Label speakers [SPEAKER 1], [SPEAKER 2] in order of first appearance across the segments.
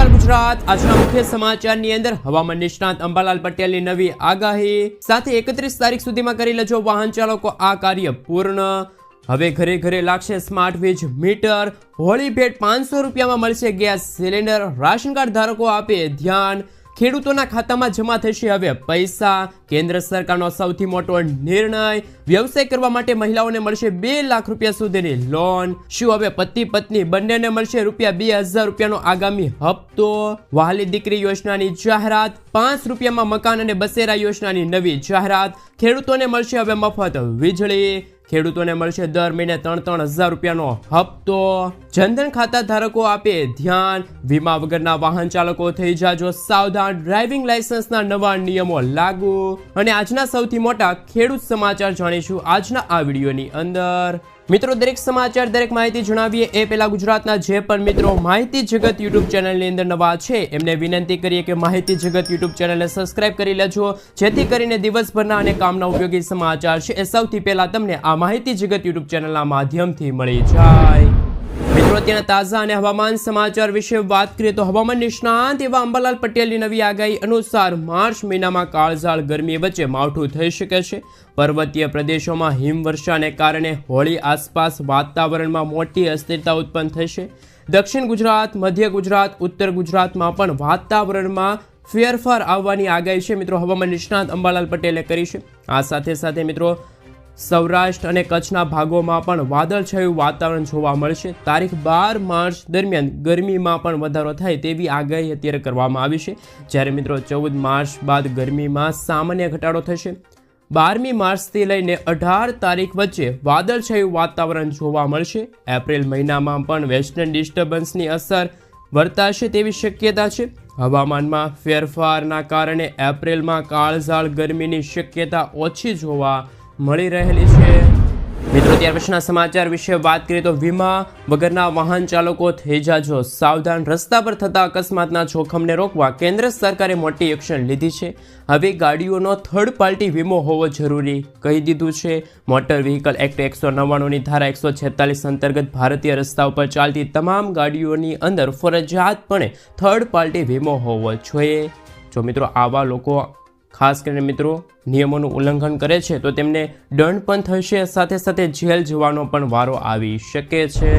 [SPEAKER 1] નમસ્કાર ગુજરાત। આજના મુખ્ય સમાચારની અંદર હવામાન નિષ્ણાત અંબાલાલ પટેલની નવી આગાહી સાથે 31 તારીખ સુધીમાં કરી લેજો વાહન ચાલકો આ કાર્ય પૂર્ણ। હવે ઘરે ઘરે લાગશે સ્માર્ટ વીજ મીટર। હોળી ભેટ 500 રૂપિયામાં મળશે ગેસ સિલિન્ડર। રાશન કાર્ડ ધારકો આપે ધ્યાન। ખેડૂતોના ખાતામાં જમા થશે હવે પૈસા। કેન્દ્ર સરકારનો સૌથી મોટો નિર્ણય। વ્યવસાય કરવા માટે મહિલાઓને મળશે 2 લાખ રૂપિયા સુધીની લોન। શું હવે પતિ પત્ની બંનેને મળશે ₹2000 રૂપિયાનો આગામી હપ્તો? વહાલી દીકરી યોજનાની જાહેરાત। 5 રૂપિયામાં મકાન અને બસેરા યોજનાની નવી જાહેરાત। ખેડૂતોને મળશે હવે મફત વીજળી। ખેડૂતોને મળશે દર મહિને 3-3 હજાર રૂપિયાનો હપ્તો। જનધન ખાતા ધારકો આપે ધ્યાન। વીમા વગરના વાહન ચાલકો થઈ જાજો સાવધાન। ડ્રાઇવિંગ લાયસન્સના નવા નિયમો લાગુ। અને આજના સૌથી મોટા ખેડૂત સમાચાર જાણીશું આજના આ વિડીયોની અંદર। મિત્રો, દરેક સમાચાર દરેક માહિતી જણાવીએ એ પહેલા ગુજરાતના જે પણ મિત્રો માહિતી જગત યુટ્યુબ ચેનલની અંદર નવા છે એમને વિનંતી કરીએ કે માહિતી જગત યુટ્યુબ ચેનલને સબસ્ક્રાઇબ કરી લેજો, જેથી કરીને દિવસભરના અને કામના ઉપયોગી સમાચાર છે એ સૌથી પહેલા તમને આ માહિતી જગત યુટ્યુબ ચેનલના માધ્યમથી મળી જાય। મિત્રો, અત્યારના તાજા અને હવામાન સમાચાર વિશે વાત કરીએ તો હવામાન નિષ્ણાત એવા અંબાલાલ પટેલની નવી આગાહી અનુસાર માર્ચ મહિનામાં કાળઝાળ ગરમી વચ્ચે માવઠું થઈ શકે છે। પર્વતીય પ્રદેશોમાં હિમવર્ષાને કારણે હોળી આસપાસ વાતાવરણમાં મોટી અસ્થિરતા ઉત્પન્ન થશે। દક્ષિણ ગુજરાત, મધ્ય ગુજરાત, ઉત્તર ગુજરાતમાં પણ વાતાવરણમાં ફેરફાર આવવાની આગાહી છે મિત્રો હવામાન નિષ્ણાત અંબાલાલ પટેલે કરી છે। આ સાથે સાથે મિત્રો સૌરાષ્ટ્ર અને કચ્છના ભાગોમાં પણ વાદળછાયું વાતાવરણ જોવા મળશે। તારીખ 12 માર્ચ દરમિયાન ગરમીમાં પણ વધારો થાય તેવી આગાહી અત્યારે કરવામાં આવી છે, જ્યારે મિત્રો 14 માર્ચ બાદ ગરમીમાં સામાન્ય ઘટાડો થશે। 12મી માર્ચથી લઈને 18 તારીખ વચ્ચે વાદળછાયું વાતાવરણ જોવા મળશે। એપ્રિલ મહિનામાં પણ વેસ્ટર્ન ડિસ્ટર્બન્સની અસર વર્તાશે તેવી શક્યતા છે। હવામાનમાં ફેરફારના કારણે એપ્રિલમાં કાળઝાળ ગરમીની શક્યતા ઓછી જોવા મળી રહેલી છે। મિત્રો, ત્યાર પછીના સમાચાર વિશે વાત કરીએ તો વીમા વગરના વાહન ચાલકો થઈ જાજો સાવધાન। રસ્તા પર થતા અકસ્માતના જોખમને રોકવા કેન્દ્ર સરકારે મોટી એક્શન લીધી છે। હવે ગાડીઓનો થર્ડ પાર્ટી વીમો હોવો જરૂરી કહી દીધું છે। મોટર વ્હીકલ એક્ટ 199ની ધારા 146 અંતર્ગત ભારતીય રસ્તા ઉપર ચાલતી તમામ ગાડીઓની અંદર ફરજિયાતપણે થર્ડ પાર્ટી વીમો હોવો જોઈએ। જો મિત્રો આવા લોકો ખાસ કરીને મિત્રો નિયમોનું ઉલ્લંઘન કરે છે તો તેમને દંડ પણ થશે, સાથે સાથે જેલ જવાનો પણ વારો આવી શકે છે।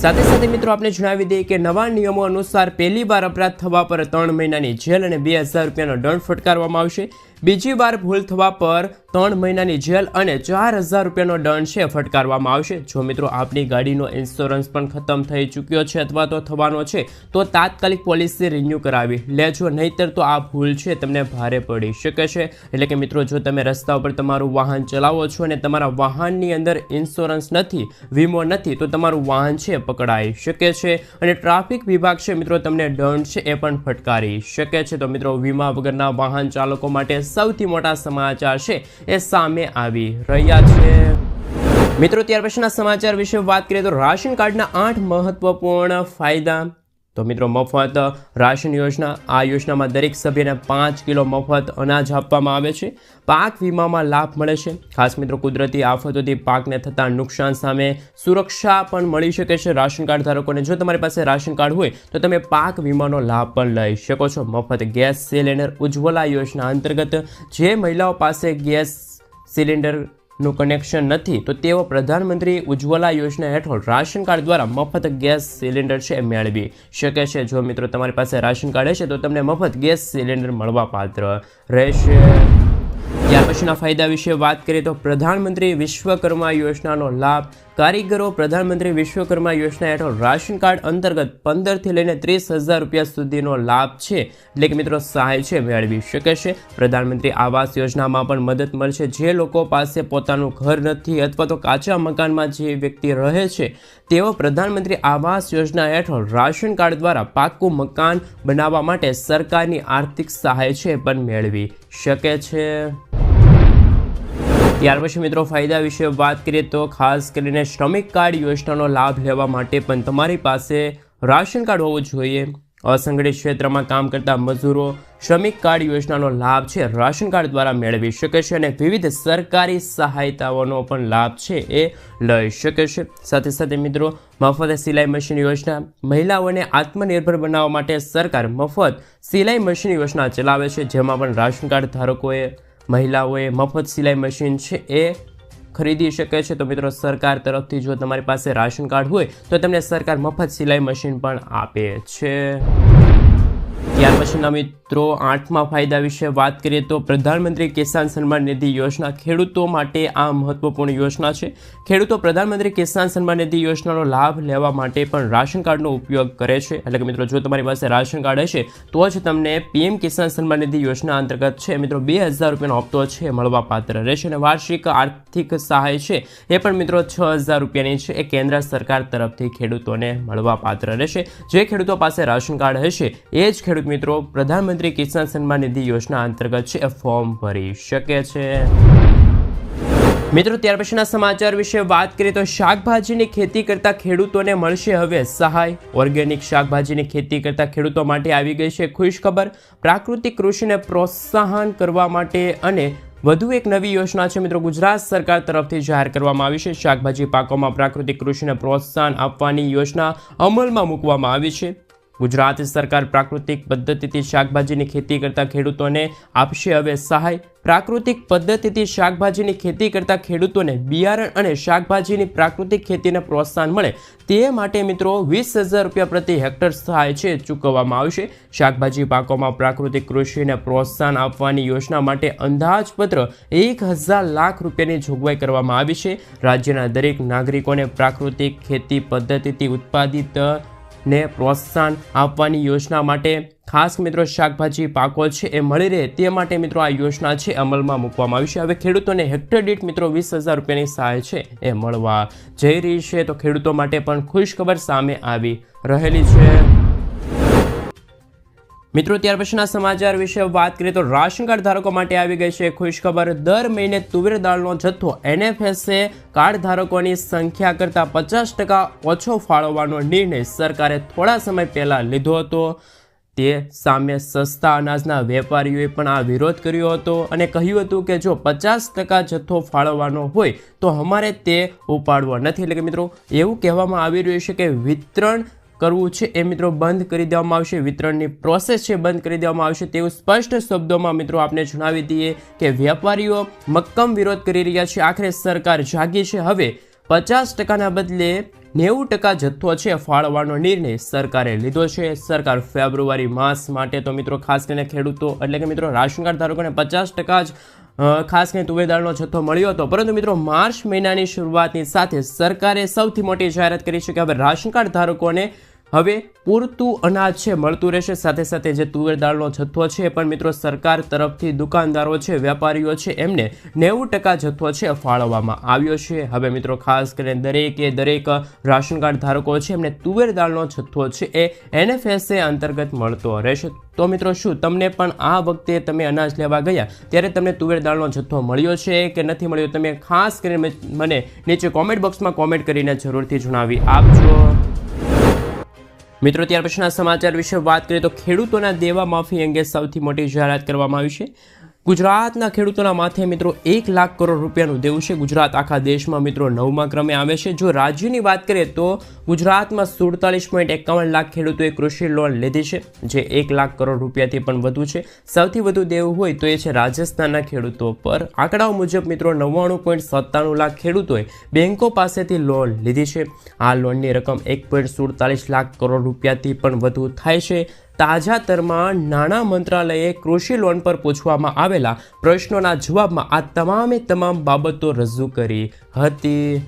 [SPEAKER 1] સાથે સાથે મિત્રો આપણે જણાવી દઈએ કે નવા નિયમો અનુસાર પહેલી વાર અપરાધ થવા પર 3 મહિનાની જેલ અને 2000 રૂપિયાનો દંડ ફટકારવામાં આવશે। બીજી વાર ભૂલ થવા પર 3 મહિનાની જેલ અને 4000 રૂપિયાનો દંડ છે ફટકારવામાં આવશે। જો મિત્રો આપની ગાડીનો ઇન્સ્યોરન્સ પણ ખતમ થઈ ચૂક્યો છે અથવા તો થવાનો છે તો તાત્કાલિક પોલિસી રિન્યૂ કરાવી લેજો, નહીતર તો આ ભૂલ છે તમને ભારે પડી શકે છે। એટલે કે મિત્રો જો તમે રસ્તા ઉપર તમારું વાહન ચલાવો છો અને તમારા વાહનની અંદર ઇન્સ્યોરન્સ નથી, વીમો નથી, તો તમારું વાહન છે પકડાઈ શકે છે અને ટ્રાફિક વિભાગ છે મિત્રો તમને દંડ છે એ પણ ફટકારી શકે છે। તો મિત્રો વીમા વગરના વાહન ચાલકો માટે સૌથી મોટા સમાચાર છે એ સામે આવી રહ્યા છે। મિત્રો, ત્યાર પછીના સમાચાર વિશે વાત કરીએ તો રાશન કાર્ડના 8 મહત્વપૂર્ણ ફાયદા। તો મિત્રો મફત રાશન યોજના, આ યોજનામાં દરેક સભ્યને 5 કિલો મફત અનાજ આપવામાં આવે છે। પાક વીમામાં લાભ મળે છે। ખાસ મિત્રો કુદરતી આફતોથી પાકને થતા નુકસાન સામે સુરક્ષા પણ મળી શકે છે રાશન કાર્ડ ધારકોને। જો તમારી પાસે રાશન કાર્ડ હોય તો તમે પાક વીમાનો લાભ પણ લઈ શકો છો। મફત ગેસ સિલિન્ડર ઉજ્જવલા યોજના અંતર્ગત જે મહિલાઓ પાસે ગેસ સિલિન્ડરનું કનેક્શન નથી તો તેઓ પ્રધાનમંત્રી ઉજ્જવલા યોજના હેઠળ રાશન કાર્ડ દ્વારા મફત ગેસ સિલિન્ડર છે મેળવી શકે છે। જો મિત્રો તમારી પાસે રાશન કાર્ડ હશે તો તમને મફત ગેસ સિલિન્ડર મળવા પાત્ર રહેશે। ત્યાર પછીના ફાયદા વિશે વાત કરીએ તો પ્રધાનમંત્રી વિશ્વકર્મા યોજનાનો લાભ। કારીગરો પ્રધાનમંત્રી વિશ્વકર્મા યોજના હેઠળ રાશન કાર્ડ અંતર્ગત 15 થી લઈને 30,000 રૂપિયા સુધીનો લાભ છે એટલે કે મિત્રો સહાય છે મેળવી શકે છે। પ્રધાનમંત્રી આવાસ યોજનામાં પણ મદદ મળશે। જે લોકો પાસે પોતાનું ઘર નથી અથવા તો કાચા મકાનમાં જે વ્યક્તિ રહે છે તેઓ પ્રધાનમંત્રી આવાસ યોજના હેઠળ રાશન કાર્ડ દ્વારા પાક્કું મકાન બનાવવા માટે સરકારની આર્થિક સહાય છે પણ મેળવી શકે છે। ત્યાર પછી મિત્રો ફાયદા વિશે વાત કરીએ તો ખાસ કરીને શ્રમિક કાર્ડ યોજનાનો લાભ લેવા માટે પણ તમારી પાસે રાશન કાર્ડ હોવું જોઈએ। અસંગઠિત ક્ષેત્રમાં કામ કરતા મજૂરો શ્રમિક કાર્ડ યોજનાનો લાભ છે રાશન કાર્ડ દ્વારા મેળવી શકે છે અને વિવિધ સરકારી સહાયતાઓનો પણ લાભ છે એ લઈ શકે છે. સાથે સાથે મિત્રો મફત સિલાઈ મશીન યોજના, મહિલાઓને આત્મનિર્ભર બનાવવા માટે સરકાર મફત સિલાઈ મશીન યોજના ચલાવે છે, જેમાં પણ રાશન કાર્ડ ધારકોએ મહિલાઓએ મફત સિલાઈ મશીન છે એ ખરીદી શકે છે. તો મિત્રો સરકાર તરફથી જો તમારી પાસે રાશન કાર્ડ હોય તો તમને સરકાર મફત સિલાઈ મશીન પણ આપે છે. ત્યાર પછીના મિત્રો 8મા ફાયદા વિશે વાત કરીએ તો પ્રધાનમંત્રી કિસાન સન્માન નિધિ યોજના ખેડૂતો માટે આ મહત્વપૂર્ણ યોજના છે. ખેડૂતો પ્રધાનમંત્રી કિસાન સન્માન નિધિ યોજનાનો લાભ લેવા માટે પણ રાશન કાર્ડનો ઉપયોગ કરે છે. એટલે કે મિત્રો જો તમારી પાસે રાશન કાર્ડ હશે તો જ તમને પીએમ કિસાન સન્માન નિધિ યોજના અંતર્ગત છે મિત્રો 2000 રૂપિયાનો હપ્તો છે મળવા પાત્ર રહેશે અને વાર્ષિક આર્થિક સહાય છે એ પણ મિત્રો 6000 રૂપિયાની છે એ કેન્દ્ર સરકાર તરફથી ખેડૂતોને મળવા પાત્ર રહેશે. જે ખેડૂતો પાસે રાશન કાર્ડ હશે એ જ ખેડૂત મિત્રો પ્રધાનમંત્રી કિસાન સન્માન નિધિ યોજના અંતર્ગત છે ફોર્મ ભરી શકે છે. મિત્રો ત્યાર પછીના સમાચાર વિશે વાત કરીએ તો શાકભાજીની ખેતી કરતા ખેડૂતોને મળશે હવે સહાય. ઓર્ગેનિક શાકભાજીની ખેતી કરતા ખેડૂતો માટે આવી ગઈ છે ખુશ ખબર. પ્રાકૃતિક કૃષિને પ્રોત્સાહન કરવા માટે અને વધુ એક નવી યોજના છે મિત્રો ગુજરાત સરકાર તરફથી જાહેર કરવામાં આવી છે. શાકભાજી પાકોમાં પ્રાકૃતિક કૃષિને પ્રોત્સાહન આપવાની યોજના અમલમાં મૂકવામાં આવી છે. ગુજરાત સરકાર પ્રાકૃતિક પદ્ધતિથી શાકભાજીની ખેતી કરતા ખેડૂતોને આપશે હવે સહાય. પ્રાકૃતિક પદ્ધતિથી શાકભાજીની ખેતી કરતા ખેડૂતોને બિયારણ અને શાકભાજીની પ્રાકૃતિક ખેતીને પ્રોત્સાહન મળે તે માટે મિત્રો 20,000 રૂપિયા પ્રતિ હેક્ટર સહાય છે ચૂકવવામાં આવશે. શાકભાજી પાકોમાં પ્રાકૃતિક કૃષિને પ્રોત્સાહન આપવાની યોજના માટે અંદાજપત્ર 1,000 લાખ રૂપિયાની જોગવાઈ કરવામાં આવી છે. રાજ્યના દરેક નાગરિકોને પ્રાકૃતિક ખેતી પદ્ધતિથી ઉત્પાદિત ને પ્રોત્સાહન આપવાની યોજના માટે ખાસ મિત્રો શાકભાજી પાકો છે એ મળી રહે તે માટે મિત્રો આ યોજના છે અમલમાં મૂકવામાં આવી છે. હવે ખેડૂતોને હેક્ટર દીઠ મિત્રો 20,000 રૂપિયાની સહાય છે એ મળવા જઈ રહી છે. તો ખેડૂતો માટે પણ ખુશ ખબર સામે આવી રહેલી છે. મિત્રો ત્યાર પછીના સમાચાર વિશે વાત કરીએ તો રાશન કાર્ડ ધારકો માટે આવી ગઈ છે ખુશ ખબર. દર મહિને તુવેર દાળનો જથ્થો NFSA કાર્ડ ધારકોની સંખ્યા કરતાં 50% ઓછો ફાળવવાનો નિર્ણય સરકારે થોડા સમય પહેલા લીધો હતો. તે સામે સસ્તા અનાજના વેપારીઓએ પણ આ વિરોધ કર્યો હતો અને કહ્યું હતું કે જો 50% જથ્થો ફાળવવાનો હોય તો અમારે તે ઉપાડવો નથી. એટલે કે મિત્રો એવું કહેવામાં આવી રહ્યું છે કે વિતરણ કરવું છે એ મિત્રો બંધ કરી દેવામાં આવશે. વિતરણની પ્રોસેસ છે બંધ કરી દેવામાં આવશે તેવું સ્પષ્ટ શબ્દોમાં મિત્રો આપણે જણાવી દઈએ કે વેપારીઓ મક્કમ વિરોધ કરી રહ્યા છે. આખરે સરકાર જાગી છે. હવે 50%ના બદલે 90% જથ્થો છે ફાળવવાનો નિર્ણય સરકારે લીધો છે. સરકાર ફેબ્રુઆરી માસ માટે તો મિત્રો ખાસ કરીને ખેડૂતો એટલે કે મિત્રો રાશન કાર્ડ ધારકોને 50% જ ખાસ કરીને તુવેર દાળનો જથ્થો મળ્યો હતો. પરંતુ મિત્રો માર્ચ મહિનાની શરૂઆતની સાથે સરકારે સૌથી મોટી જાહેરાત કરી છે કે હવે રાશન કાર્ડ ધારકોને હવે પૂરતું અનાજ છે મળતું રહેશે. સાથે સાથે જે તુવેર દાળનો જથ્થો છે પણ મિત્રો સરકાર તરફથી દુકાનદારો છે વેપારીઓ છે એમને 90% જથ્થો છે ફાળવવામાં આવ્યો છે. હવે મિત્રો ખાસ કરીને દરેક રાશન કાર્ડ ધારકો છે એમને તુવેર દાળનો જથ્થો છે એ NFSA અંતર્ગત મળતો રહેશે. તો મિત્રો શું તમને પણ આ વખતે તમે અનાજ લેવા ગયા ત્યારે તમને તુવેર દાળનો જથ્થો મળ્યો છે કે નથી મળ્યો? તમે ખાસ કરીને મને નીચે કોમેન્ટ બોક્સમાં કોમેન્ટ કરીને જરૂરથી જણાવી આપજો. મિત્રો ત્યાર પછીના સમાચાર વિશે વાત કરીએ તો ખેડૂતોના દેવા માફી અંગે સૌથી મોટી જાહેરાત કરવામાં આવી છે. ગુજરાતના ખેડૂતોના માથે મિત્રો 1 લાખ કરોડ રૂપિયાનું દેવું છે. ગુજરાત આખા દેશમાં મિત્રો 9મા ક્રમે આવે છે. જો રાજ્યની વાત કરીએ તો ગુજરાતમાં 47.51 લાખ ખેડૂતોએ કૃષિ લોન લીધી છે જે 1 લાખ કરોડ રૂપિયાથી પણ વધુ છે. સૌથી વધુ દેવું હોય તો એ છે રાજસ્થાનના ખેડૂતો પર. આંકડાઓ મુજબ મિત્રો 99.97 લાખ ખેડૂતોએ બેંકો પાસેથી લોન લીધી છે. આ લોનની રકમ 1.47 લાખ કરોડ રૂપિયાથી પણ વધુ થાય છે. તાજેતરમાં નાણાં મંત્રાલયે કૃષિ લોન પર પૂછવામાં આવેલા પ્રશ્નોના જવાબમાં આ તમામ બાબતો રજૂ કરી હતી.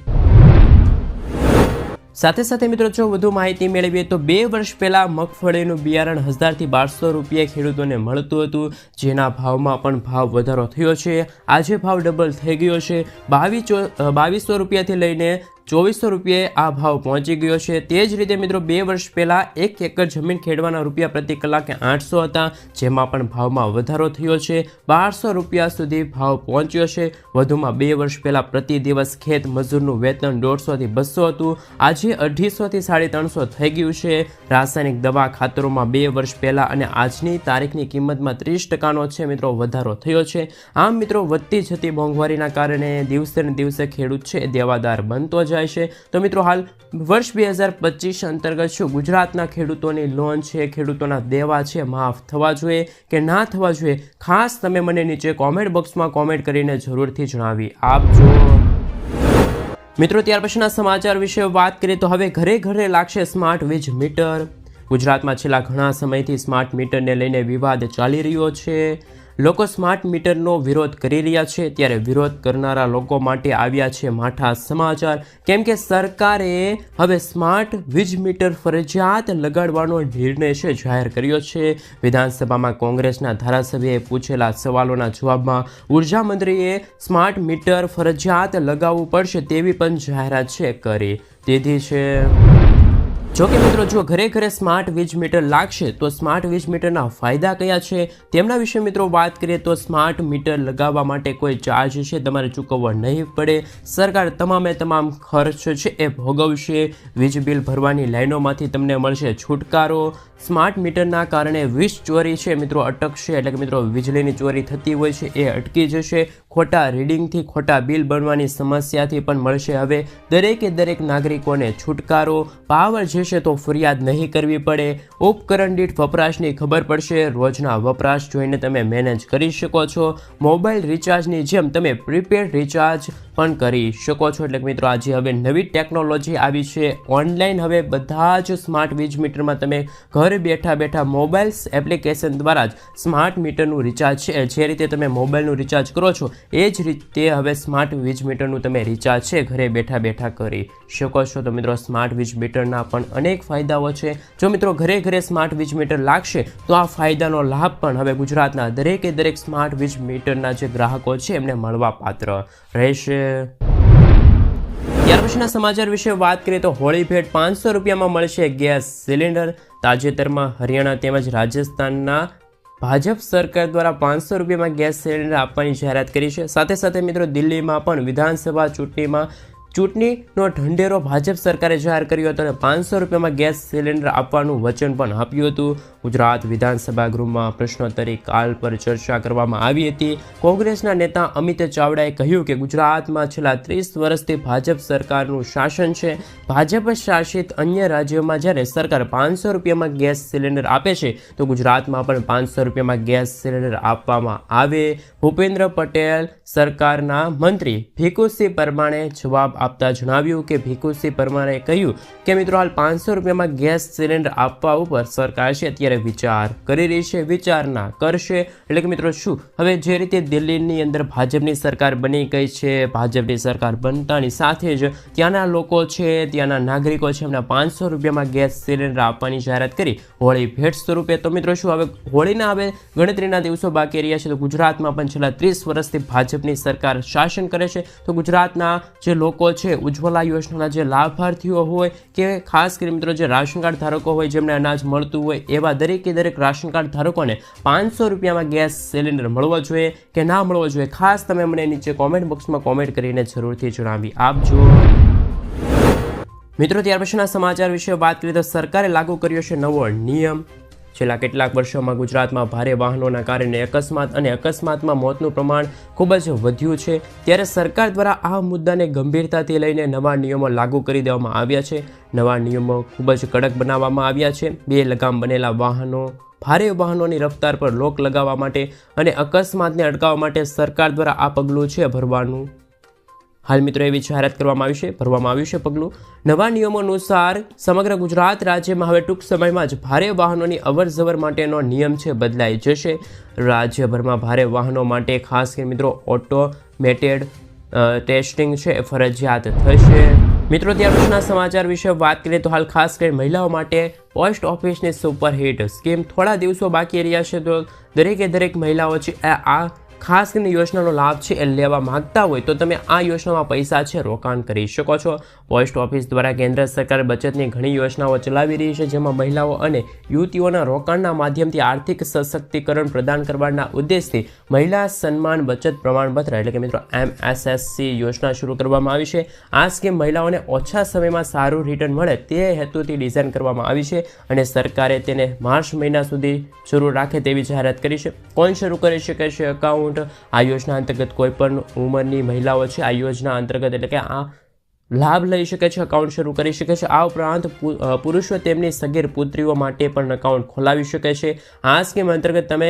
[SPEAKER 1] સાથે સાથે મિત્રો જો વધુ માહિતી મેળવીએ તો 2 વર્ષ પહેલાં મગફળીનું બિયારણ 1000 થી 1200 રૂપિયા ખેડૂતોને મળતું હતું, જેના ભાવમાં પણ ભાવ વધારો થયો છે. આજે ભાવ ડબલ થઈ ગયો છે. 2200 રૂપિયાથી લઈને 2400 રૂપિયે આ ભાવ પહોંચી ગયો છે। તે જ રીતે મિત્રો 2 વર્ષ પહેલાં 1 એકર જમીન ખેડવાના રૂપિયા પ્રતિ કલાકે 800 હતા, જેમાં પણ ભાવમાં વધારો થયો છે। 1200 રૂપિયા સુધી ભાવ પહોંચ્યો છે। વધુમાં 2 વર્ષ પહેલાં પ્રતિ દિવસ ખેત મજૂરનું વેતન 150 થી 200 હતું, આજે 250 થી 350 થઈ ગયું છે। રાસાયણિક દવા ખાતરોમાં 2 વર્ષ પહેલાં અને આજની તારીખની કિંમતમાં 30% છે મિત્રો વધારો થયો છે। આમ મિત્રો વધતી જતી મોંઘવારીના કારણે દિવસે ને દિવસે ખેડૂત છે દેવાદાર બનતો જાય છે। તો મિત્રો હાલ વર્ષ 2025 અંતર્ગત શું ગુજરાતના ખેડૂતોની લોન છે, ખેડૂતોના દેવા છે માફ થવા જોઈએ કે ના થવા જોઈએ, ખાસ તમે મને નીચે કોમેન્ટ બોક્સમાં કોમેન્ટ કરીને જરૂરથી જણાવી આપજો। મિત્રો ત્યાર પછીના સમાચાર વિશે વાત કરીએ તો હવે ઘરે ઘરે લાગશે સ્માર્ટ વીજ મીટર। ગુજરાતમાં છેલ્લા ઘણા સમયથી સ્માર્ટ મીટરને લઈને વિવાદ ચાલી રહ્યો છે। લોકો સ્માર્ટ મીટરનો વિરોધ કરી રહ્યા છે, ત્યારે વિરોધ કરનારા લોકો માટે આવ્યા છે માઠા સમાચાર, કેમ કે સરકારે હવે સ્માર્ટ વીજ મીટર ફરજિયાત લગાડવાનો નિર્ણય છે જાહેર કર્યો છે। વિધાનસભામાં કોંગ્રેસના ધારાસભ્યએ પૂછેલા સવાલોના જવાબમાં ઉર્જા મંત્રીએ સ્માર્ટ મીટર ફરજિયાત લગાવવું પડશે તેવી પણ જાહેરાત છે કરી દીધી છે। જોકે મિત્રો જો ઘરે ઘરે સ્માર્ટ વીજ મીટર લાગશે તો સ્માર્ટ વીજ મીટરના ફાયદા કયા છે તેમના વિશે મિત્રો વાત કરીએ તો સ્માર્ટ મીટર લગાવવા માટે કોઈ ચાર્જ છે તમારે ચૂકવવો નહીં પડે। સરકાર તમામ ખર્ચ છે એ ભોગવશે। વીજ બિલ ભરવાની લાઈનોમાંથી તમને મળશે છુટકારો। સ્માર્ટ મીટરના કારણે વીજ ચોરી છે મિત્રો અટકશે, એટલે કે મિત્રો વીજળીની ચોરી થતી હોય છે એ અટકી જશે। ખોટા રીડિંગથી ખોટા બિલ બનવાની સમસ્યાથી પણ મળશે હવે દરેક નાગરિકોને છુટકારો। પાવર જશે તો ફરિયાદ નહીં કરવી પડે। ઉપકરણ દીઠ વપરાશની ખબર પડશે, રોજના વપરાશ જોઈને તમે મેનેજ કરી શકો છો। મોબાઈલ રિચાર્જની જેમ તમે પ્રીપેડ રિચાર્જ પણ કરી શકો છો। એટલે મિત્રો આજે હવે નવી ટેકનોલોજી આવી છે, ઓનલાઈન હવે બધા જ સ્માર્ટ વીજ મીટરમાં તમે ઘરે બેઠા મોબાઈલ એપ્લિકેશન દ્વારા જ સ્માર્ટ મીટરનું રિચાર્જ છે જે રીતે તમે મોબાઈલનું રિચાર્જ કરો છો એ જ રીતે હવે સ્માર્ટ વીજ મીટરનું તમે રિચાર્જ છે ઘરે બેઠા કરી શકો છો। તો મિત્રો સ્માર્ટ વીજ મીટરના પણ અનેક ફાયદાઓ છે। જો મિત્રો ઘરે ઘરે સ્માર્ટ વીજ મીટર લાગશે તો આ ફાયદાનો લાભ પણ હવે ગુજરાતના દરેક સ્માર્ટ વીજ મીટરના જે ગ્રાહકો છે એમને મળવા પાત્ર રહેશે। ત્યાર પછીના સમાચાર વિશે વાત કરીએ તો હોળી ભેટ 500 રૂપિયામાં મળશે ગેસ સિલિન્ડર। તાજેતરમાં હરિયાણા તેમજ રાજસ્થાનના ભાજપ સરકાર દ્વારા 500 રૂપિયામાં ગેસ સિલિન્ડર આપવાની જાહેરાત કરી છે। સાથે મિત્રો દિલ્હીમાં પણ વિધાનસભા ચૂંટણીનો ઢંઢેરો ભાજપ સરકારે જાહેર કર્યો હતો અને 500 રૂપિયામાં ગેસ સિલિન્ડર આપવાનું વચન પણ આપ્યું હતું। ગુજરાત વિધાનસભા ગૃહમાં પ્રશ્નોત્તરી કાલ પર ચર્ચા કરવામાં આવી હતી। કોંગ્રેસના નેતા અમિત ચાવડાએ કહ્યું કે ગુજરાતમાં છેલ્લા 30 વર્ષથી ભાજપ સરકારનું શાસન છે। ભાજપ શાસિત અન્ય રાજ્યોમાં જ્યારે સરકાર 500 રૂપિયામાં ગેસ સિલિન્ડર આપે છે તો ગુજરાતમાં પણ 500 રૂપિયામાં ગેસ સિલિન્ડર આપવામાં આવે। ભૂપેન્દ્ર પટેલ સરકારના મંત્રી ભીખુસિંહ પરમારે જવાબ આપતા જણાવ્યું કે ભીખુસિંહ પરમારે કહ્યું કે મિત્રો હાલ 500 રૂપિયામાં ગેસ સિલિન્ડર આપવા ઉપર સરકાર છે અત્યારે વિચાર કરી રહી છે, વિચારણા કરશે। એટલે કે મિત્રો શું હવે જે રીતે દિલ્હીની અંદર ભાજપની સરકાર બની ગઈ છે, ભાજપની સરકાર બનતાની સાથે જ ત્યાંના લોકો છે, ત્યાંના નાગરિકો છે એમને 500 રૂપિયામાં ગેસ સિલિન્ડર આપવાની જાહેરાત કરી હોળી ભેટ સ્વરૂપે। તો મિત્રો શું હવે હોળીના હવે ગણતરીના દિવસો બાકી રહ્યા છે, તો ગુજરાતમાં પણ છેલ્લા 30 વર્ષથી ભાજપની સરકાર શાસન કરે છે। તો ગુજરાતના જે લોકો છે ઉજ્જવલા યોજનાના જે લાભાર્થીઓ હોય કે ખાસ કરી મિત્રો જે રાશન કાર્ડ ધારકો હોય જેમને અનાજ મળતું હોય એવા દરેક રાશન કાર્ડ ધારકોને 500 રૂપિયામાં ગેસ સિલિન્ડર મળવો જોઈએ કે ના મળવો જોઈએ, ખાસ તમે મને નીચે કોમેન્ટ બોક્સમાં કોમેન્ટ કરીને જરૂરથી જણાવી આપજો। મિત્રો ત્યાર પછીના સમાચાર વિશે વાત કરીએ તો સરકારે લાગુ કર્યો છે નવો નિયમ। છેલ્લા કેટલાક વર્ષોમાં ગુજરાતમાં ભારે વાહનોના કારણે અકસ્માતમાં મોતનું પ્રમાણ ખૂબ જ વધ્યું છે, ત્યારે સરકાર દ્વારા આ મુદ્દાને ગંભીરતાથી લઈને નવા નિયમો લાગુ કરી દેવામાં આવ્યા છે। નવા નિયમો ખૂબ જ કડક બનાવવામાં આવ્યા છે। 2 લગામ બનેલા ભારે વાહનોની રફતાર પર રોક લગાવવા માટે અને અકસ્માતને અટકાવવા માટે સરકાર દ્વારા આ પગલું છે ભરવાનું હાલ મિત્રો એવી જાહેરાત કરવામાં આવ્યું છે પગલું। નવા નિયમો અનુસાર સમગ્ર ગુજરાત રાજ્યમાં હવે ટૂંક સમયમાં જ ભારે વાહનોની અવરજવર માટેનો નિયમ છે બદલાઈ જશે। રાજ્યભરમાં ભારે વાહનો માટે ખાસ કરીને મિત્રો ઓટોમેટેડ ટેસ્ટિંગ છે ફરજિયાત થશે। મિત્રો ત્યાર પછીના સમાચાર વિશે વાત કરીએ તો હાલ ખાસ કરીને મહિલાઓ માટે પોસ્ટ ઓફિસની સુપરહિટ સ્કીમ થોડા દિવસો બાકી રહ્યા છે, તો દરેક મહિલાઓ છે આ ખાસ કરીને યોજનાનો લાભ છે એ લેવા માંગતા હોય તો તમે આ યોજનામાં પૈસા છે રોકાણ કરી શકો છો. પોસ્ટ ઓફિસ દ્વારા કેન્દ્ર સરકાર બચતની ઘણી યોજનાઓ ચલાવી રહી છે, જેમાં મહિલાઓ અને યુવતીઓના રોકાણના માધ્યમથી આર્થિક સશક્તિકરણ પ્રદાન કરવાના ઉદ્દેશથી મહિલા સન્માન બચત પ્રમાણપત્ર એટલે કે મિત્રો MSSC યોજના શરૂ કરવામાં આવી છે. આ સ્કીમ મહિલાઓને ઓછા સમયમાં સારું રિટર્ન મળે તે હેતુથી ડિઝાઇન કરવામાં આવી છે અને સરકારે તેને માર્ચ મહિના સુધી શરૂ રાખે તેવી જાહેરાત કરી છે. કોણ શરૂ કરી શકે છે એકાઉન્ટ? આ યોજના અંતર્ગત કોઈ પણ ઉંમરની મહિલાઓ છે આ યોજના અંતર્ગત એટલે કે આ લાભ લઈ શકે છે, એકાઉન્ટ શરૂ કરી શકે છે. આ ઉપરાંત પુરુષો તેમની સગીર પુત્રીઓ માટે પણ એકાઉન્ટ ખોલાવી શકે છે. આ સ્કીમ અંતર્ગત તમે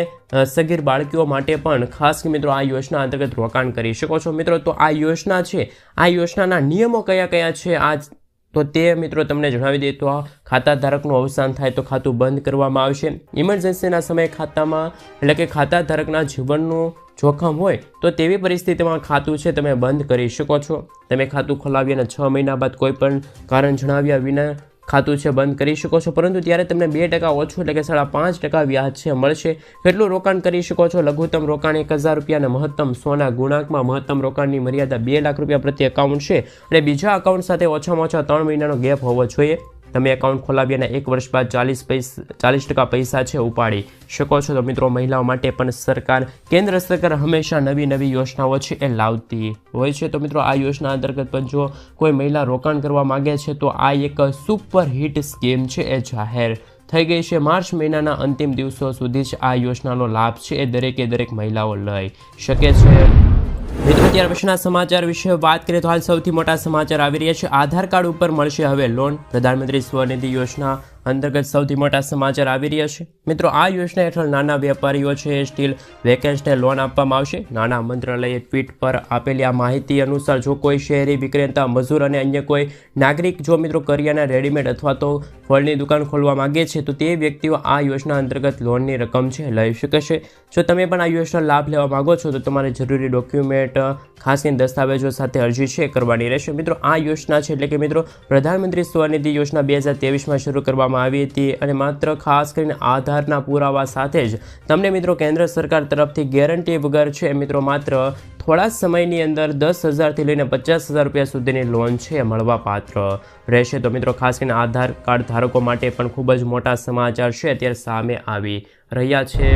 [SPEAKER 1] સગીર બાળકીઓ માટે પણ ખાસ મિત્રો આ યોજના અંતર્ગત રોકાણ કરી શકો છો. મિત્રો તો આ યોજના છે, આ યોજનાના નિયમો કયા કયા છે તો તે મિત્રો તમને જણાવી દઈએ તો ખાતા ધારકનું અવસાન થાય તો ખાતું બંધ કરવામાં આવશે. ઇમરજન્સીના સમયે ખાતામાં એટલે કે ખાતા ધારકના જીવનનું જોખમ હોય તો તેવી પરિસ્થિતિમાં ખાતું છે તમે બંધ કરી શકો છો. તમે ખાતું ખોલાવી અને 6 મહિના બાદ કોઈ પણ કારણ જણાવ્યા વિના ખાતું છે બંધ કરી શકો છો, પરંતુ ત્યારે તમને 2% ઓછું એટલે કે 5.5% વ્યાજ છે મળશે. કેટલું રોકાણ કરી શકો છો? લઘુત્તમ રોકાણ 1000 રૂપિયા અને મહત્તમ સોના ગુણાંકમાં મહત્તમ રોકાણની મર્યાદા 2 લાખ રૂપિયા પ્રતિ એકાઉન્ટ છે અને બીજા એકાઉન્ટ સાથે ઓછામાં ઓછા 3 મહિનાનો ગેપ હોવો જોઈએ. તમે એકાઉન્ટ ખોલાવી અને 1 વર્ષ બાદ 40% પૈસા છે ઉપાડી શકો છો. તો મિત્રો મહિલાઓ માટે પણ સરકાર, કેન્દ્ર સરકાર હંમેશા નવી યોજનાઓ છે એ લાવતી હોય છે. તો મિત્રો આ યોજના અંતર્ગત પણ જો કોઈ મહિલા રોકાણ કરવા માગે છે તો આ એક સુપર હિટ સ્કીમ છે એ જાહેર થઈ ગઈ છે. માર્ચ મહિનાના અંતિમ દિવસો સુધી જ આ યોજનાનો લાભ છે એ દરેક મહિલાઓ લઈ શકે છે. મિત્રો ત્યાર પછીના સમાચાર વિશે વાત કરીએ તો હાલ સૌથી મોટા સમાચાર આવી રહ્યા છે. આધાર કાર્ડ ઉપર મળશે હવે લોન. પ્રધાનમંત્રી સ્વનિધિ યોજના અંતર્ગત સૌથી મોટા સમાચાર આવી રહ્યા છે. મિત્રો આ યોજના હેઠળ નાના વેપારીઓ છે સ્ટીલ વેકેન્સને લોન આપવામાં આવશે. નાણા મંત્રાલયે ટ્વીટ પર આપેલી આ માહિતી અનુસાર જો કોઈ શહેરી વિક્રેતા, મજૂર અને અન્ય કોઈ નાગરિક જો મિત્રો કરિયાના, રેડીમેડ અથવા તો ફળની દુકાન ખોલવા માંગે છે તો તે વ્યક્તિઓ આ યોજના અંતર્ગત લોનની રકમ છે લઈ શકે છે. જો તમે પણ આ યોજના લાભ લેવા માંગો છો તો તમારે જરૂરી ડોક્યુમેન્ટ, ખાસ કરીને દસ્તાવેજો સાથે અરજી છે કરવાની રહેશે. મિત્રો આ યોજના છે એટલે કે મિત્રો પ્રધાનમંત્રી સ્વનિધિ યોજના 2023માં શરૂ કરવામાં આવી હતી અને માત્ર ખાસ કરીને આધારના પુરાવા સાથે જ તમને મિત્રો કેન્દ્ર સરકાર તરફથી ગેરંટી વગર છે મિત્રો માત્ર થોડા સમયની અંદર 10,000થી લઈને 50,000 રૂપિયા સુધીની લોન છે મળવા પાત્ર રહેશે. તો મિત્રો ખાસ કરીને આધાર કાર્ડ ધારકો માટે પણ ખૂબ જ મોટા સમાચાર છે અત્યારે સામે આવી રહ્યા છે.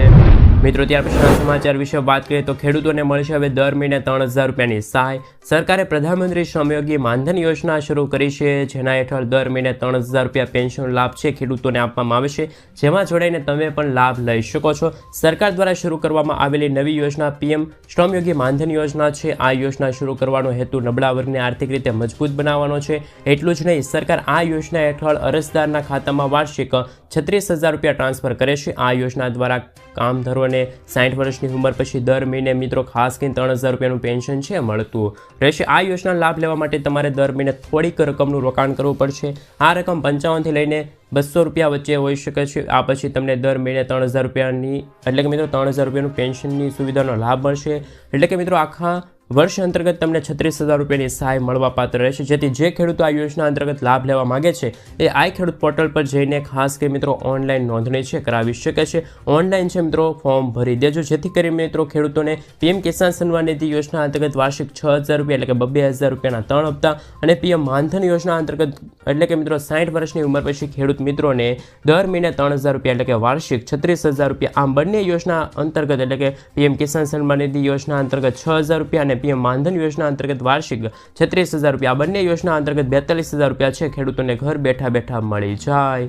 [SPEAKER 1] મિત્રો ત્યાર પછીના સમાચાર વિશે વાત કરીએ તો ખેડૂતોને મળશે હવે દર મહિને 3,000 રૂપિયાની સહાય. સરકારે પ્રધાનમંત્રી શ્રમયોગી માનધન યોજના શરૂ કરી છે, જેના હેઠળ દર મહિને 3,000 રૂપિયા પેન્શન લાભ છે ખેડૂતોને આપવામાં આવે છે, જેમાં જોડાઈને તમે પણ લાભ લઈ શકો છો. સરકાર દ્વારા શરૂ કરવામાં આવેલી નવી યોજના PM શ્રમયોગી માનધન યોજના છે. આ યોજના શરૂ કરવાનો હેતુ નબળા વર્ગને આર્થિક રીતે મજબૂત બનાવવાનો છે. એટલું જ નહીં, સરકાર આ યોજના હેઠળ અરજદારના ખાતામાં વાર્ષિક 36,000 રૂપિયા ટ્રાન્સફર કરે છે. આ યોજના દ્વારા કામદારોને 60 વર્ષની ઉંમર પછી દર મહિને મિત્રો ખાસ કરીને 3,000 રૂપિયાનું પેન્શન છે મળતું રહેશે. આ યોજના લાભ લેવા માટે તમારે દર મહિને થોડીક રકમનું રોકાણ કરવું પડશે. આ રકમ 55 થી લઈને 200 રૂપિયા વચ્ચે હોઈ શકે છે. આ પછી તમને દર મહિને 3,000 રૂપિયાની એટલે કે મિત્રો 3,000 રૂપિયાનું પેન્શનની સુવિધાનો લાભ મળશે. એટલે કે મિત્રો આખા વર્ષ અંતર્ગત તમને 36,000 રૂપિયાની સહાય મળવા પાત્ર રહેશે. જેથી જે ખેડૂતો આ યોજના અંતર્ગત લાભ લેવા માગે છે એ આ ખેડૂત પોર્ટલ પર જઈને ખાસ કરી મિત્રો ઓનલાઈન નોંધણી છે કરાવી શકે છે. ઓનલાઈન છે મિત્રો ફોર્મ ભરી દેજો, જેથી કરી મિત્રો ખેડૂતોને PM કિસાન સન્માન નિધિ યોજના અંતર્ગત વાર્ષિક 6,000 રૂપિયા એટલે કે 2,000 રૂપિયાના 3 હપ્તા અને PM માનધન યોજના અંતર્ગત એટલે કે મિત્રો 60 વર્ષની ઉંમર પછી ખેડૂત મિત્રોને દર મહિને 3,000 રૂપિયા એટલે કે વાર્ષિક 36,000 રૂપિયા. આમ બંને યોજના અંતર્ગત એટલે કે PM કિસાન સન્માન નિધિ યોજના અંતર્ગત 6,000 રૂપિયા અને PM માનધન યોજના અંતર્ગત વાર્ષિક 36,000 રૂપિયા. બંને યોજના અંતર્ગત 42,000 રૂપિયા છે ખેડૂતોને ઘર બેઠા મળી જાય.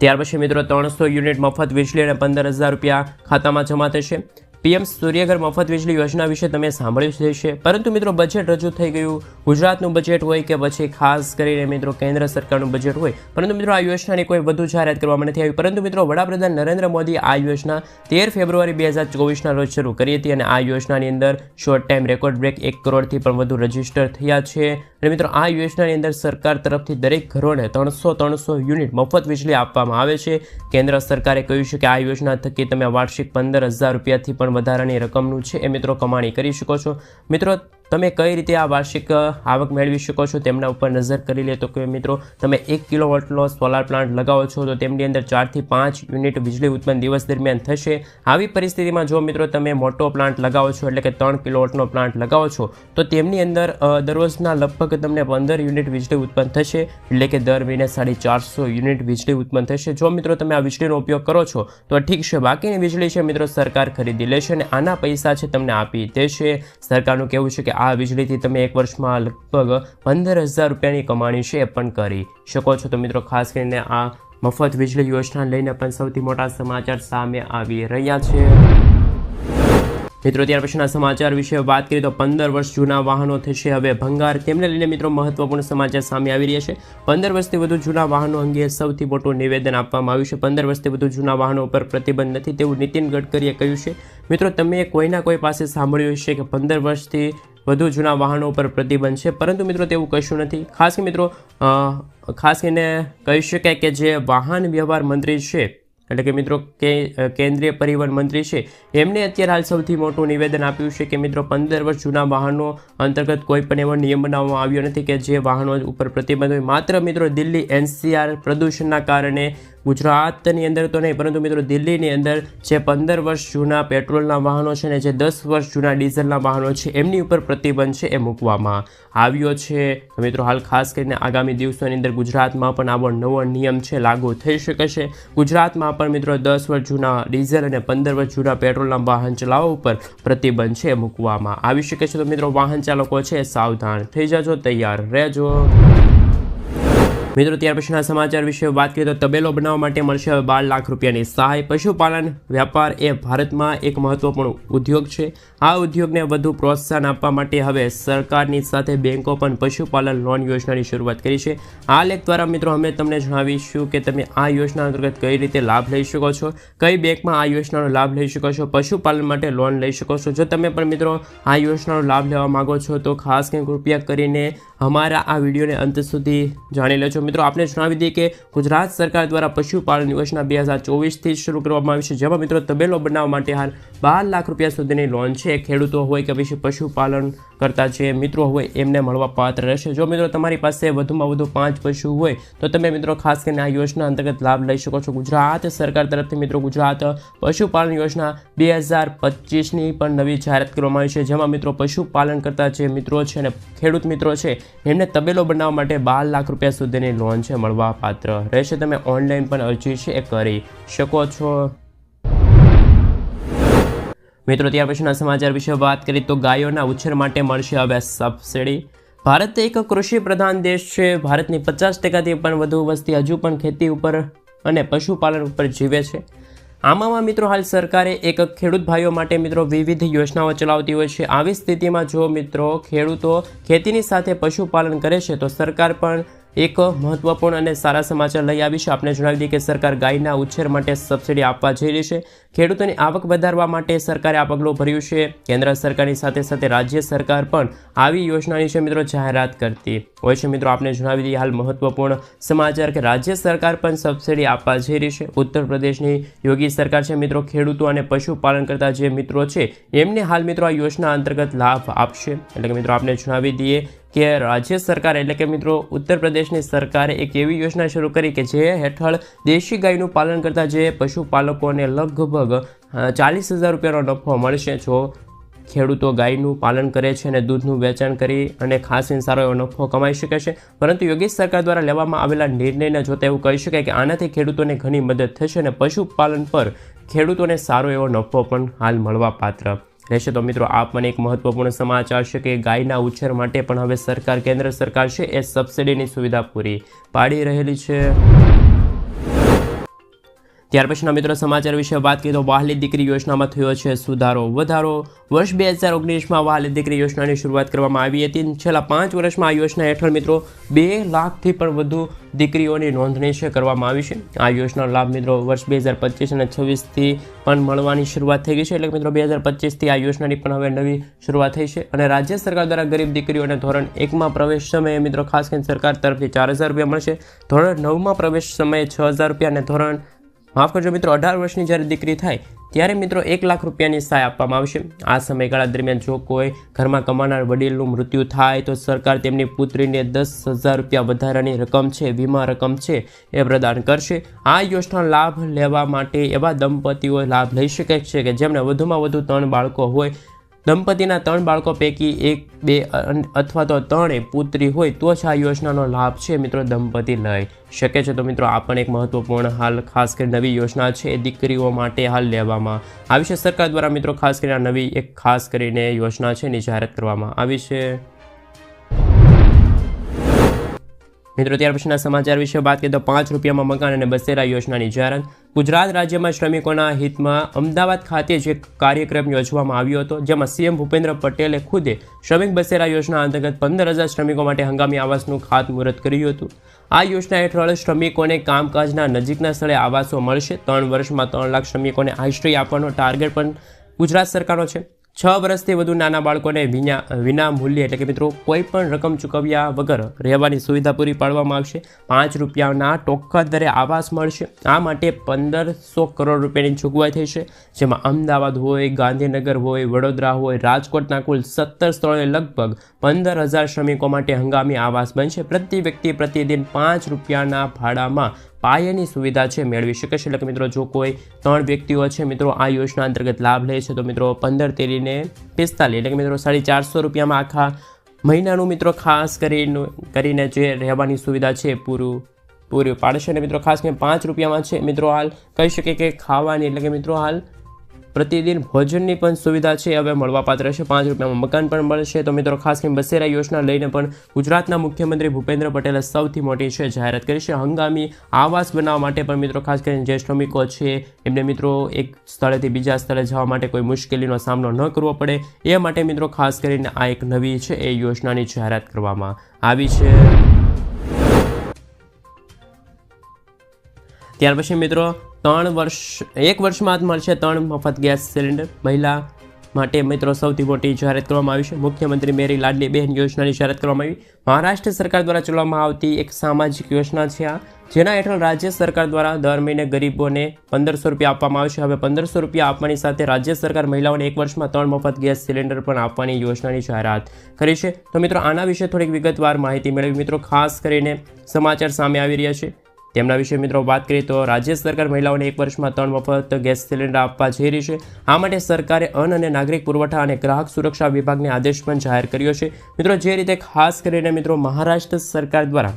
[SPEAKER 1] ત્યાર પછી મિત્રો 300 યુનિટ મફત વીજળી અને 15,000 રૂપિયા ખાતામાં જમા થશે. PM સૂર્યઘર મફત વીજળી યોજના વિશે તમે સાંભળ્યું જ હશે, પરંતુ મિત્રો બજેટ રજૂ થઈ ગયું. ગુજરાતનું બજેટ હોય કે પછી ખાસ કરીને મિત્રો કેન્દ્ર સરકારનું બજેટ હોય, પરંતુ મિત્રો આ યોજનાની કોઈ વધુ જાહેરાત કરવામાં નથી આવી. પરંતુ મિત્રો વડાપ્રધાન નરેન્દ્ર મોદીએ આ યોજના 13 ફેબ્રુઆરી 2024ના રોજ શરૂ કરી હતી અને આ યોજનાની અંદર શોર્ટ ટાઈમ રેકોર્ડ બ્રેક 1 કરોડથી પણ વધુ રજીસ્ટર થયા છે. અને મિત્રો આ યોજનાની અંદર સરકાર તરફથી દરેક ઘરોને 300 યુનિટ મફત વીજળી આપવામાં આવે છે. કેન્દ્ર સરકારે કહ્યું છે કે આ યોજના થકી તમે વાર્ષિક 15,000 રૂપિયાથી પણ વધારાની રકમનું છે એ મિત્રો કમાણી કરી શકો છો. મિત્રો તમે કઈ રીતે આ વાર્ષિક આવક મેળવી શકો છો તેમના ઉપર નજર કરી લે તો કે મિત્રો તમે 1 કિલોવોટનો સોલાર પ્લાન્ટ લગાવો છો તો તેમની અંદર 4 થી 5 યુનિટ વીજળી ઉત્પન્ન દિવસ દરમિયાન થશે. આવી પરિસ્થિતિમાં જો મિત્રો તમે મોટો પ્લાન્ટ લગાવો છો એટલે કે 3 કિલોવોટનો પ્લાન્ટ લગાવો છો તો તેમની અંદર દરરોજના લગભગ તમને 15 યુનિટ વીજળી ઉત્પન્ન થશે એટલે કે દર મહિને 450 યુનિટ વીજળી ઉત્પન્ન થશે. જો મિત્રો તમે આ વીજળીનો ઉપયોગ કરો છો તો ઠીક છે, બાકીની વીજળી છે મિત્રો સરકાર ખરીદી લેશે અને આના પૈસા છે તમને આપી દેશે. સરકારનું કહેવું છે કે આ વીજળીથી તમે એક વર્ષમાં લગભગ 15,000 રૂપિયાની કમાણી છે એ પણ કરી શકો છો. તો મિત્રો ખાસ કરીને આ મફત વીજળી યોજના લઈને પણ સૌથી મોટા સમાચાર સામે આવી રહ્યા છે. મિત્રો ત્યાર પછીના સમાચાર વિશે વાત કરીએ તો 15 વર્ષ જૂના વાહનો થશે હવે ભંગાર. તેમને લઈને મિત્રો મહત્વપૂર્ણ સમાચાર સામે આવી રહ્યા છે. 15 વર્ષથી વધુ જૂના વાહનો અંગે સૌથી મોટું નિવેદન આપવામાં આવ્યું છે. 15 વર્ષથી વધુ જૂના વાહનો ઉપર પ્રતિબંધ નથી તેવું નીતિન ગડકરીએ કહ્યું છે. મિત્રો તમે કોઈના કોઈ પાસે સાંભળ્યું હશે કે 15 વર્ષથી વધુ જૂના વાહનો ઉપર પ્રતિબંધ છે, પરંતુ મિત્રો તેવું કશું નથી. ખાસ કરીને કહી શકાય કે જે વાહન વ્યવહાર મંત્રી છે એટલે કે મિત્રો કેન્દ્રીય પરિવહન મંત્રી છે એમને અત્યારે હાલ સૌથી મોટું નિવેદન આપ્યું છે કે મિત્રો 15 વર્ષ જૂના વાહનો અંતર્ગત કોઈ પણ એવો નિયમ બનાવવામાં આવ્યો નથી કે જે વાહનો ઉપર પ્રતિબંધ હોય. માત્ર મિત્રો દિલ્હી NCR પ્રદૂષણના કારણે ગુજરાતની અંદર તો નહીં, પરંતુ મિત્રો દિલ્હીની અંદર જે 15 વર્ષ જૂના પેટ્રોલના વાહનો છે ને જે 10 વર્ષ જૂના ડીઝલના વાહનો છે એમની ઉપર પ્રતિબંધ છે એ મૂકવામાં આવ્યો છે. મિત્રો હાલ ખાસ કરીને આગામી દિવસોની અંદર ગુજરાતમાં પણ આવો નવો નિયમ છે લાગુ થઈ શકે છે. ગુજરાતમાં પણ મિત્રો 10 વર્ષ જૂના ડીઝલ અને 15 વર્ષ જૂના પેટ્રોલના વાહન ચલાવવા ઉપર પ્રતિબંધ છે મૂકવામાં આવી શકે છે. તો મિત્રો વાહન ચાલકો છે સાવધાન થઈ જાજો, તૈયાર રહેજો. મિત્રો ત્યાર પછીના સમાચાર વિશે વાત કરીએ તો તબેલો બનાવવા માટે મળશે હવે 12 લાખ રૂપિયાની સહાય. પશુપાલન વ્યાપાર એ ભારતમાં એક મહત્વપૂર્ણ ઉદ્યોગ છે. આ ઉદ્યોગને વધુ પ્રોત્સાહન આપવા માટે હવે સરકારની સાથે બેન્કો પણ પશુપાલન લોન યોજનાની શરૂઆત કરી છે. આ લેખ દ્વારા મિત્રો અમે તમને જણાવીશું કે તમે આ યોજના અંતર્ગત કઈ રીતે લાભ લઈ શકો છો, કઈ બેંકમાં આ યોજનાનો લાભ લઈ શકો છો, પશુપાલન માટે લોન લઈ શકો છો. જો તમે પણ મિત્રો આ યોજનાનો લાભ લેવા માંગો છો તો ખાસ કરીને કૃપયા કરીને અમારા આ વિડીયોને અંત સુધી જાણી લેજો. મિત્રો આપણે જણાવી દઈએ કે ગુજરાત સરકાર દ્વારા પશુપાલન યોજના 2024થી શરૂ કરવામાં આવી છે, જેમાં મિત્રો તબેલો બનાવવા માટે હાલ 12 લાખ રૂપિયા સુધીની લોન છે ખેડૂતો હોય કે પછી પશુપાલન કરતા જે મિત્રો હોય એમને મળવા પાત્ર રહેશે. જો મિત્રો તમારી પાસે વધુમાં વધુ 5 પશુ હોય તો તમે મિત્રો ખાસ કરીને આ યોજના અંતર્ગત લાભ લઈ શકો છો. ગુજરાત સરકાર તરફથી મિત્રો ગુજરાત પશુપાલન યોજના 2025ની પણ નવી જાહેરાત કરવામાં આવી છે, જેમાં મિત્રો પશુપાલન કરતા જે મિત્રો છે અને ખેડૂત મિત્રો છે એમને તબેલો બનાવવા માટે 12 લાખ રૂપિયા સુધીની લોન છે મળવા પાત્ર રહેશે. તમે ઓનલાઈન પણ અરજી છે એ કરી શકો છો. મિત્રો ત્યાર પછીના સમાચાર વિશે વાત કરીએ તો ગાયોના ઉછેર માટે મળશે હવે સબસિડી. ભારત એક કૃષિ પ્રધાન દેશ છે. ભારતની 50%થી પણ વધુ વસ્તી હજુ પણ ખેતી ઉપર અને પશુપાલન ઉપર જીવે છે. આમાં મિત્રો હાલ સરકારે એક ખેડૂત ભાઈઓ માટે મિત્રો વિવિધ યોજનાઓ ચલાવતી હોય છે. આવી સ્થિતિમાં જો મિત્રો ખેડૂતો ખેતીની સાથે પશુપાલન કરે છે તો સરકાર પણ એક મહત્વપૂર્ણ અને સારા સમાચાર લઈ આવી છે. આપણે જણાવી દઈએ કે સરકાર ગાયના ઉછેર માટે સબસિડી આપવા જઈ રહી છે. ખેડૂતોની આવક વધારવા માટે સરકારે આ પગલું ભર્યું છે. કેન્દ્ર સરકારની સાથે સાથે રાજ્ય સરકાર પણ આવી યોજનાની છે મિત્રો જાહેરાત કરતી હોય છે. મિત્રો આપણે જણાવી દઈએ હાલ મહત્વપૂર્ણ સમાચાર કે રાજ્ય સરકાર પણ સબસિડી આપવા જઈ રહી છે. ઉત્તર પ્રદેશની યોગી સરકાર છે મિત્રો ખેડૂતો અને પશુપાલન કરતા જે મિત્રો છે એમને હાલ મિત્રો આ યોજના અંતર્ગત લાભ આપશે. એટલે કે મિત્રો આપણે જણાવી દઈએ કે રાજ્ય સરકાર એટલે કે મિત્રો ઉત્તર પ્રદેશની સરકારે એક એવી યોજના શરૂ કરી કે જે હેઠળ દેશી ગાયનું પાલન કરતા જે પશુપાલકોને લગભગ 40,000 રૂપિયાનો નફો મળશે. જો ખેડૂતો ગાયનું પાલન કરે છે અને દૂધનું વેચાણ કરી અને ખાસ સારો એવો નફો કમાઈ શકે છે. પરંતુ યોગી સરકાર દ્વારા લેવામાં આવેલા નિર્ણયને જોતા એવું કહી શકાય કે આનાથી ખેડૂતોને ઘણી મદદ થશે અને પશુપાલન પર ખેડૂતોને સારો એવો નફો પણ હાલ મળવા પાત્ર રહેશે. તો મિત્રો આ પણ એક મહત્વપૂર્ણ સમાચાર છે કે ગાયના ઉછેર માટે પણ હવે સરકાર કેન્દ્ર સરકાર છે એ સબસિડીની સુવિધા પૂરી પાડી રહેલી છે. ત્યાર પછીના મિત્રો સમાચાર વિશે વાત કરીએ તો વહાલી દીકરી યોજનામાં થયો છે સુધારો વધારો. વર્ષ 2019માં વહાલી દીકરી યોજનાની શરૂઆત કરવામાં આવી હતી. છેલ્લા 5 વર્ષમાં આ યોજના હેઠળ મિત્રો 2 લાખથી પણ વધુ દીકરીઓની નોંધણી છે કરવામાં આવી છે. આ યોજનાનો લાભ મિત્રો વર્ષ 2025 અને 26થી પણ મળવાની શરૂઆત થઈ ગઈ છે. એટલે મિત્રો 2025થી આ યોજનાની પણ હવે નવી શરૂઆત થઈ છે અને રાજ્ય સરકાર દ્વારા ગરીબ દીકરીઓને ધોરણ 1માં પ્રવેશ સમયે મિત્રો ખાસ કરીને સરકાર તરફથી 4,000 રૂપિયા મળશે, ધોરણ 9માં પ્રવેશ સમયે 6,000 રૂપિયા અને ધોરણ માફ કરજો મિત્રો, 18 વર્ષની જ્યારે દીકરી થાય ત્યારે મિત્રો 1 લાખ રૂપિયાની સહાય આપવામાં આવશે. આ સમયગાળા દરમિયાન જો કોઈ ઘરમાં કમાનાર વડીલનું મૃત્યુ થાય તો સરકાર તેમની પુત્રીને 10,000 રૂપિયા વધારાની રકમ છે, વીમા રકમ છે એ પ્રદાન કરશે. આ યોજનાનો લાભ લેવા માટે એવા દંપતીઓ લાભ લઈ શકે છે કે જેમને વધુમાં વધુ 3 બાળકો હોય. દંપતીના 3 બાળકો પૈકી 1, 2 અથવા તો 3 પુત્રી હોય તો જ આ યોજનાનો લાભ છે મિત્રો દંપતી લઈ શકે છે. તો મિત્રો આ પણ એક મહત્વપૂર્ણ હાલ ખાસ કરી નવી યોજના છે એ દીકરીઓ માટે હાલ લેવામાં આવી છે. સરકાર દ્વારા મિત્રો ખાસ કરીને નવી એક ખાસ કરીને યોજના છે એની જાહેરાત કરવામાં આવી છે. મિત્રો ત્યાર પછીના સમાચાર વિશે વાત કરીએ તો 5 રૂપિયામાં મકાન અને બસેરા યોજનાની જાહેરાત. ગુજરાત રાજ્યમાં શ્રમિકોના હિતમાં અમદાવાદ ખાતે જે કાર્યક્રમ યોજવામાં આવ્યો હતો જેમાં સીએમ ભૂપેન્દ્ર પટેલે ખુદે શ્રમિક બસેરા યોજના અંતર્ગત 15,000 શ્રમિકો માટે હંગામી આવાસનું ખાતમુહૂર્ત કર્યું હતું. આ યોજના હેઠળ શ્રમિકોને કામકાજના નજીકના સ્થળે આવાસો મળશે. 3 વર્ષમાં 3 લાખ શ્રમિકોને આશ્રય આપવાનો ટાર્ગેટ પણ ગુજરાત સરકારનો છે. 6 વર્ષથી વધુ નાના બાળકોને વિના મૂલ્યે એટલે કે મિત્રો કોઈ પણ રકમ ચૂકવ્યા વગર રહેવાની સુવિધા પૂરી પાડવામાં આવશે. 5 રૂપિયાના ટોકન દરે આવાસ મળશે. આ માટે 1,500 કરોડ રૂપિયાની જોગવાઈ થઈ છે, જેમાં અમદાવાદ હોય, ગાંધીનગર હોય, વડોદરા હોય, રાજકોટના કુલ 17 સ્થળોએ લગભગ 15,000 શ્રમિકો માટે હંગામી આવાસ બનશે. પ્રતિ વ્યક્તિ પ્રતિદિન 5 રૂપિયાના ભાડામાં પાયાની સુવિધા છે મેળવી શકે છે. એટલે કે મિત્રો જો કોઈ 3 વ્યક્તિઓ છે મિત્રો આ યોજના અંતર્ગત લાભ લે છે તો મિત્રો 15 તેરીને 45 એટલે કે મિત્રો 450 રૂપિયામાં આખા મહિનાનું મિત્રો ખાસ કરીને જે રહેવાની સુવિધા છે પૂરી પાડશે. અને મિત્રો ખાસ કરીને 5 રૂપિયામાં છે મિત્રો હાલ કહી શકે કે ખાવાની એટલે કે મિત્રો હાલ પ્રતિદિન ભોજનની પણ સુવિધા છે હવે મળવાપાત્ર છે. 5 રૂપિયામાં મકાન પણ મળશે. તો મિત્રો ખાસ કરીને બસેરા યોજના લઈને પણ ગુજરાતના મુખ્યમંત્રી ભૂપેન્દ્ર પટેલે સૌથી મોટી છે જાહેરાત કરી છે. હંગામી આવાસ બનાવવા માટે પણ મિત્રો ખાસ કરીને જે શ્રમિકો છે એમને મિત્રો એક સ્થળેથી બીજા સ્થળે જવા માટે કોઈ મુશ્કેલીનો સામનો ન કરવો પડે એ માટે મિત્રો ખાસ કરીને આ એક નવી છે એ યોજનાની જાહેરાત કરવામાં આવી છે. ત્યાર પછી મિત્રો 1 વર્ષમાં મળશે 3 મફત ગેસ સિલિન્ડર. મહિલા માટે મિત્રો સૌથી મોટી જાહેરાત કરવામાં આવી છે. મુખ્યમંત્રી મેરી લાડલી બહેન યોજનાની જાહેરાત કરવામાં આવી. મહારાષ્ટ્ર સરકાર દ્વારા ચલાવવામાં આવતી એક સામાજિક યોજના છે આ, જેના હેઠળ રાજ્ય સરકાર દ્વારા દર મહિને ગરીબોને 1,500 રૂપિયા આપવામાં આવશે. હવે 1,500 રૂપિયા આપવાની સાથે રાજ્ય સરકાર મહિલાઓને 1 વર્ષમાં 3 મફત ગેસ સિલિન્ડર પણ આપવાની યોજનાની જાહેરાત કરી છે. તો મિત્રો આના વિશે થોડીક વિગતવાર માહિતી મેળવી મિત્રો ખાસ કરીને સમાચાર સામે આવી રહ્યા છે તેમના વિશે મિત્રો વાત કરીએ તો રાજ્ય સરકાર મહિલાઓને 1 વર્ષમાં 3 મફત ગેસ સિલિન્ડર આપવા જઈ રહી છે. આ માટે સરકારે અન્ન અને નાગરિક પુરવઠા અને ગ્રાહક સુરક્ષા વિભાગને આદેશ પણ જાહેર કર્યો છે. મિત્રો જે રીતે ખાસ કરીને મિત્રો મહારાષ્ટ્ર સરકાર દ્વારા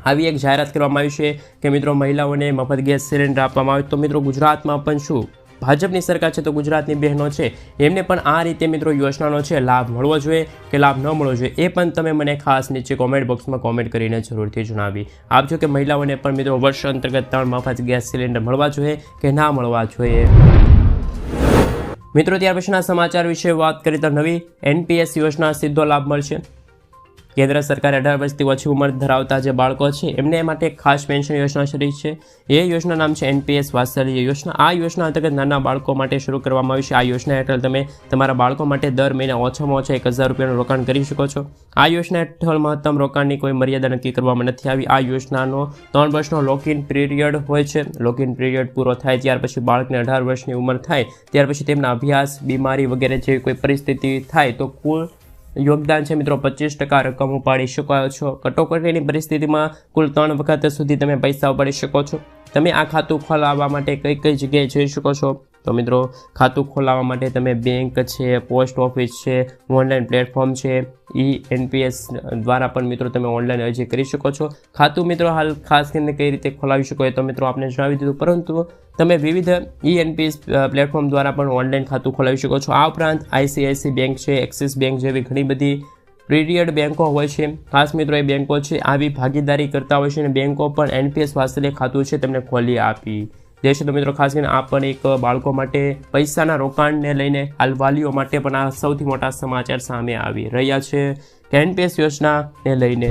[SPEAKER 1] આવી એક જાહેરાત કરવામાં આવી છે કે મિત્રો મહિલાઓને મફત ગેસ સિલિન્ડર આપવામાં આવે, તો મિત્રો ગુજરાતમાં પણ શું ભાજપની સરકાર છે તો ગુજરાતની બહેનો છે એમને પણ આ રીતે મિત્રો યોજનાનો છે લાભ મળવો જોઈએ કે લાભ ન મળવો જોઈએ એ પણ તમે મને ખાસ નીચે કોમેન્ટ બોક્સમાં કોમેન્ટ કરીને જરૂરથી જણાવી આપજો કે મહિલાઓને પણ મિત્રો વર્ષ અંતર્ગત 3 મફત ગેસ સિલિન્ડર મળવા જોઈએ કે ના મળવા જોઈએ. મિત્રો ત્યાર પછીના સમાચાર વિશે વાત કરીએ તો નવી NPS યોજના સીધો લાભ મળશે. કેન્દ્ર સરકારે 18 વર્ષથી ઓછી ઉંમર ધરાવતા જે બાળકો છે એમને માટે ખાસ પેન્શન યોજના શરૂ છે. એ યોજના નામ છે NPS વાત્સલ્ય યોજના. આ યોજના અંતર્ગત નાના બાળકો માટે શરૂ કરવામાં આવી છે. આ યોજના હેઠળ તમે તમારા બાળકો માટે દર મહિને ઓછામાં ઓછા 1,000 રૂપિયાનું રોકાણ કરી શકો છો. આ યોજના હેઠળ મહત્તમ રોકાણની કોઈ મર્યાદા નક્કી કરવામાં નથી આવી. આ યોજનાનો 3 વર્ષનો લોકઇન પીરિયડ હોય છે. લોકઇન પીરિયડ પૂરો થાય ત્યાર પછી બાળકને 18 વર્ષની ઉંમર થાય ત્યાર પછી તેમના અભ્યાસ, બીમારી વગેરે જેવી કોઈ પરિસ્થિતિ થાય તો કુલ યોગદાન છે મિત્રો 25% રકમ ઉપાડી શકો છો. કટોકટીની પરિસ્થિતિમાં કુલ 3 વખત સુધી તમે પૈસા ઉપાડી શકો છો. તમે આ ખાતું ખોલાવવા માટે કઈ જગ્યાએ જઈ શકો છો તો મિત્રો ખાતું ખોલાવવા માટે તમે બેંક છે, પોસ્ટ ઓફિસ છે, ઓનલાઈન પ્લેટફોર્મ છે, NPS દ્વારા પણ મિત્રો તમે ઓનલાઈન અરજી કરી શકો છો. ખાતું મિત્રો હાલ ખાસ કરીને કઈ રીતે ખોલાવી શકો એ તો મિત્રો આપણે જણાવી દીધું, પરંતુ તમે વિવિધ NPS પ્લેટફોર્મ દ્વારા પણ ઓનલાઈન ખાતું ખોલાવી શકો છો. આ ઉપરાંત ICICI બેંક છે, એક્સિસ બેંક જેવી ઘણી બધી પીરિયડ બેંકો હોય છે. ખાસ મિત્રો એ બેંકો છે આવી ભાગીદારી કરતા હોય છે અને બેંકો પણ NPS વાત્સલ્ય ખાતું છે તેમને ખોલી આપી દેશે. તો મિત્રો ખાસ કરીને આ પણ એક બાળકો માટે પૈસાના રોકાણને લઈને હાલ વાલીઓ માટે પણ આ સૌથી મોટા સમાચાર સામે આવી રહ્યા છે કે NPS યોજનાને લઈને.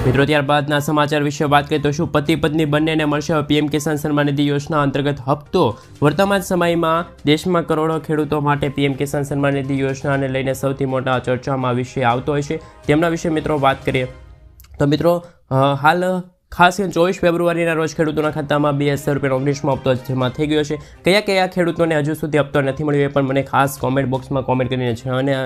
[SPEAKER 1] મિત્રો ત્યારબાદના સમાચાર વિશે વાત કરીએ તો શું પતિ પત્ની બંનેને મળશે PM કિસાન સન્માન નિધિ યોજના અંતર્ગત હપ્તો. વર્તમાન સમયમાં દેશમાં કરોડો ખેડૂતો માટે PM કિસાન સન્માન નિધિ યોજનાને લઈને સૌથી મોટા ચર્ચામાં વિષય આવતો હોય છે. તેમના વિશે મિત્રો વાત કરીએ તો મિત્રો હાલ ખાસ કરીને 24 ફેબ્રુઆરીના રોજ ખેડૂતોના ખાતામાં 2000 રૂપિયાનો 19મો હપ્તો જમા થઈ ગયો છે. કયા કયા ખેડૂતોને હજુ સુધી હપ્તો નથી મળ્યો એ પણ મને ખાસ કોમેન્ટ બોક્સમાં કોમેન્ટ કરીને જણાવને